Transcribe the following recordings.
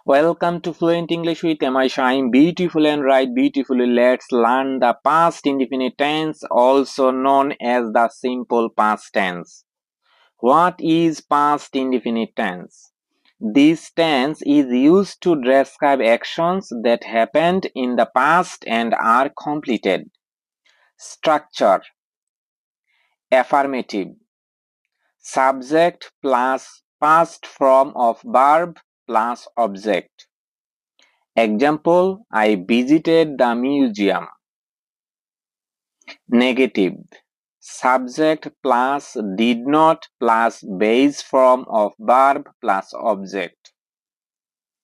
Welcome to Fluent English with Am Shine. Beautiful and write beautifully. Let's learn the past indefinite tense, also known as the simple past tense. What is past indefinite tense? This tense is used to describe actions that happened in the past and are completed. Structure: affirmative. Subject plus past form of verb plus object. Example: I visited the museum. Negative: subject plus did not plus base form of verb plus object.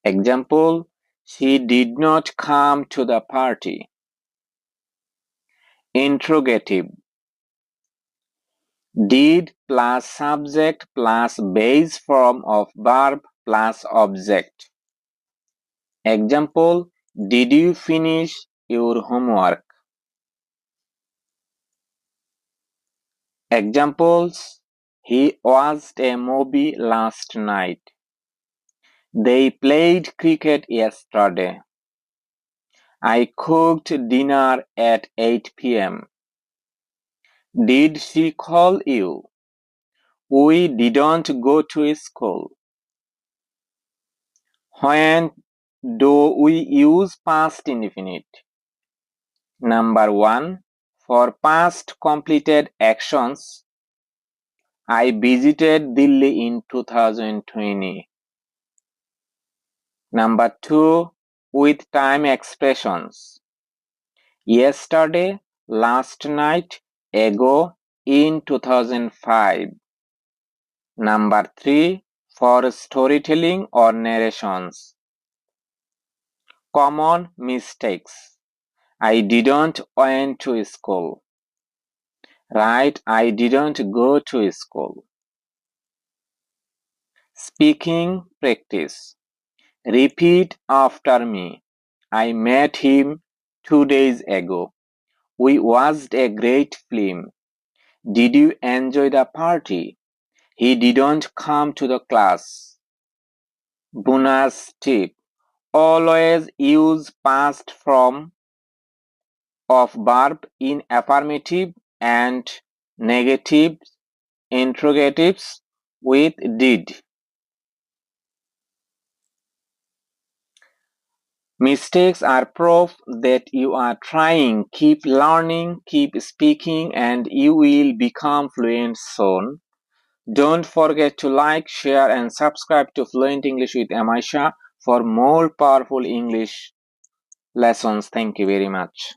Example: she did not come to the party. Interrogative: did plus subject plus base form of verb plus object. Example: did you finish your homework? Examples: he watched a movie last night. They played cricket yesterday. I cooked dinner at 8 p.m. Did she call you? We didn't go to school. When do we use past indefinite? Number 1. For past completed actions. I visited Delhi in 2020. Number 2. With time expressions. Yesterday, last night, ago, in 2005. Number 3. For storytelling or narrations. Common mistakes. I didn't went to school. Right, I didn't go to school. Speaking practice. Repeat after me. I met him 2 days ago. We watched a great film. Did you enjoy the party? He didn't come to the class. Bonus tip. Always use past form of verb in affirmative and negative interrogatives with did. Mistakes are proof that you are trying. Keep learning, keep speaking, and you will become fluent soon. Don't forget to like, share, and subscribe to Fluent English with Shah for more powerful English lessons. Thank you very much.